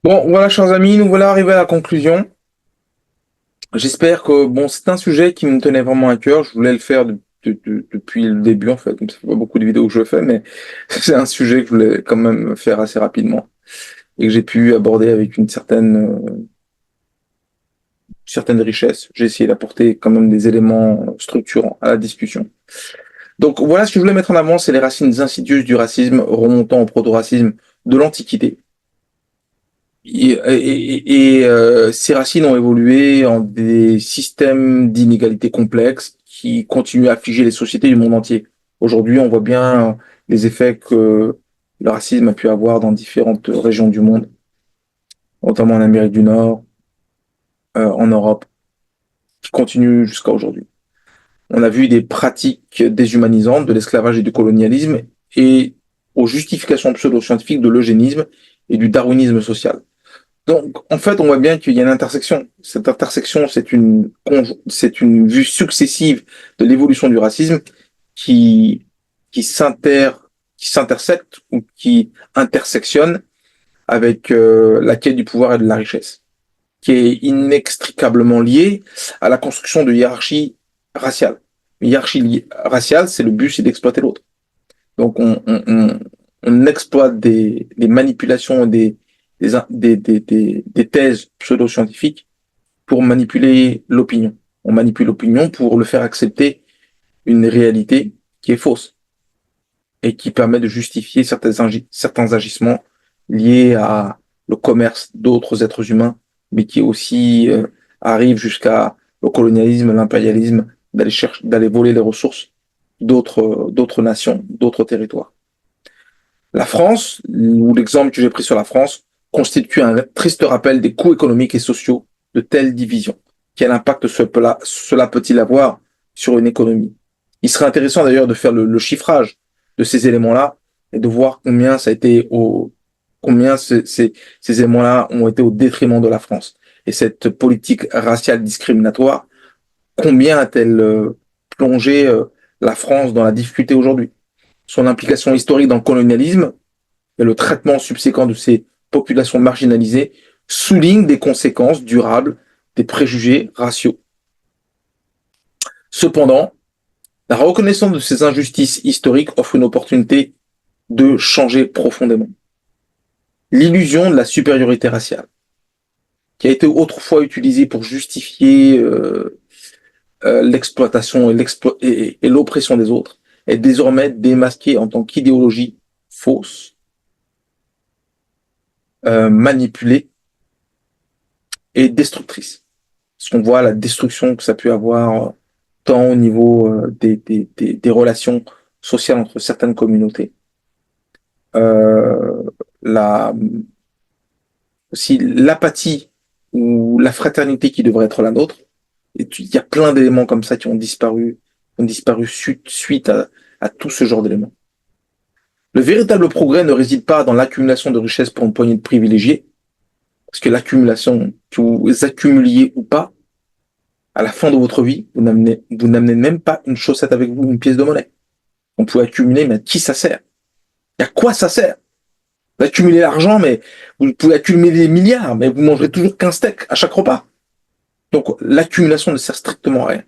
Bon, voilà, chers amis, nous voilà arrivés à la conclusion. J'espère que, bon, c'est un sujet qui me tenait vraiment à cœur. Je voulais le faire depuis le début, en fait. Donc, ça fait pas beaucoup de vidéos que je fais, mais c'est un sujet que je voulais quand même faire assez rapidement et que j'ai pu aborder avec certaine richesse. J'ai essayé d'apporter quand même des éléments structurants à la discussion. Donc, voilà ce que je voulais mettre en avant, c'est les racines insidieuses du racisme remontant au proto-racisme de l'Antiquité. Ces racines ont évolué en des systèmes d'inégalités complexes qui continuent à affliger les sociétés du monde entier. Aujourd'hui, on voit bien les effets que le racisme a pu avoir dans différentes régions du monde, notamment en Amérique du Nord, en Europe, qui continuent jusqu'à aujourd'hui. On a vu des pratiques déshumanisantes de l'esclavage et du colonialisme et aux justifications pseudo-scientifiques de l'eugénisme et du darwinisme social. Donc, en fait, on voit bien qu'il y a une intersection. Cette intersection, c'est une vue successive de l'évolution du racisme qui, qui s'inter, qui s'intersecte ou qui intersectionne avec la quête du pouvoir et de la richesse, qui est inextricablement liée à la construction de hiérarchies raciales. Une hiérarchie raciale, c'est le but, c'est d'exploiter l'autre. Donc, on exploite des manipulations, des thèses pseudo-scientifiques pour manipuler l'opinion. On manipule l'opinion pour le faire accepter une réalité qui est fausse et qui permet de justifier certains agissements liés à le commerce d'autres êtres humains, mais qui aussi arrive jusqu'à le colonialisme, l'impérialisme, d'aller voler les ressources d'autres nations, d'autres territoires. La France, ou l'exemple que j'ai pris sur la France, constitue un triste rappel des coûts économiques et sociaux de telles divisions. Quel impact cela peut-il avoir sur une économie? Il serait intéressant d'ailleurs de faire le chiffrage de ces éléments-là et de voir combien ces éléments-là ont été au détriment de la France. Et cette politique raciale discriminatoire, combien a-t-elle plongé la France dans la difficulté aujourd'hui? Son implication historique dans le colonialisme et le traitement subséquent de ces populations marginalisées souligne des conséquences durables des préjugés raciaux. Cependant, la reconnaissance de ces injustices historiques offre une opportunité de changer profondément. L'illusion de la supériorité raciale, qui a été autrefois utilisée pour justifier l'exploitation et l'oppression des autres, est désormais démasquée en tant qu'idéologie fausse, manipulée et destructrice. Parce qu'on voit la destruction que ça a pu avoir tant au niveau des relations sociales entre certaines communautés, euh, la, aussi l'apathie ou la fraternité qui devrait être la nôtre. Il y a plein d'éléments comme ça qui ont disparu suite à tout ce genre d'éléments. Le véritable progrès ne réside pas dans l'accumulation de richesses pour une poignée de privilégiés, parce que l'accumulation, que vous accumuliez ou pas, à la fin de votre vie, vous n'amenez même pas une chaussette avec vous, une pièce de monnaie. On peut accumuler, mais à qui ça sert? À quoi ça sert? Vous accumulez l'argent, mais vous pouvez accumuler des milliards, mais vous mangerez toujours qu'un steak à chaque repas. Donc l'accumulation ne sert strictement à rien.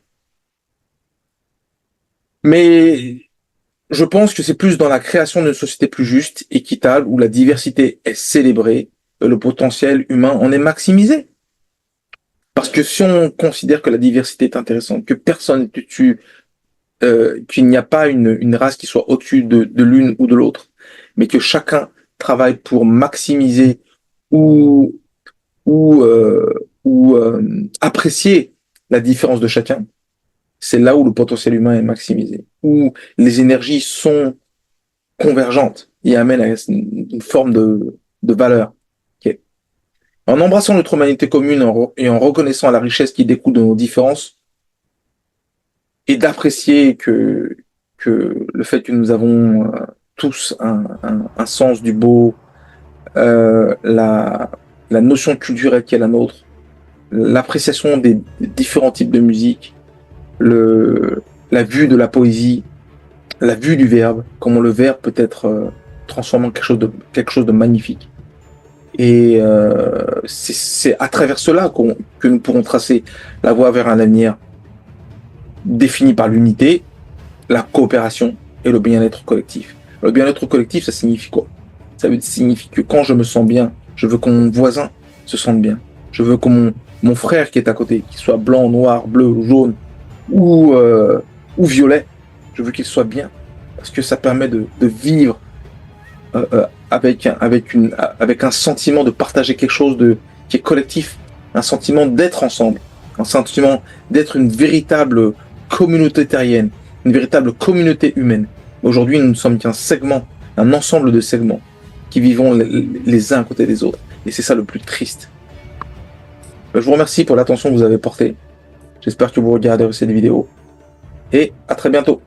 Mais je pense que c'est plus dans la création d'une société plus juste, équitable, où la diversité est célébrée, le potentiel humain en est maximisé. Parce que si on considère que la diversité est intéressante, que personne n'est au-dessus, qu'il n'y a pas une race qui soit au-dessus de l'une ou de l'autre, mais que chacun travaille pour maximiser ou, ou apprécier la différence de chacun, c'est là où le potentiel humain est maximisé, où les énergies sont convergentes et amènent à une forme de valeur. Okay. En embrassant notre humanité commune et en reconnaissant la richesse qui découle de nos différences, et d'apprécier que le fait que nous avons tous un sens du beau, euh, la, la notion culturelle qui est la nôtre, l'appréciation des différents types de musique, la vue de la poésie, la vue du verbe, comment le verbe peut être transformé en quelque chose de magnifique. Et c'est à travers cela que nous pourrons tracer la voie vers un avenir défini par l'unité, la coopération et le bien-être collectif. Le bien-être collectif, ça signifie quoi? Signifie que quand je me sens bien, je veux que mon voisin se sente bien. Je veux que mon frère qui est à côté, qu'il soit blanc, noir, bleu, jaune ou violet, je veux qu'il soit bien. Parce que ça permet de vivre avec un sentiment de partager quelque chose qui est collectif, un sentiment d'être ensemble, un sentiment d'être une véritable communauté terrienne, une véritable communauté humaine. Aujourd'hui, nous ne sommes qu'un segment, un ensemble de segments qui vivons les uns à côté des autres. Et c'est ça le plus triste. Je vous remercie pour l'attention que vous avez portée. J'espère que vous regarderez cette vidéo. Et à très bientôt.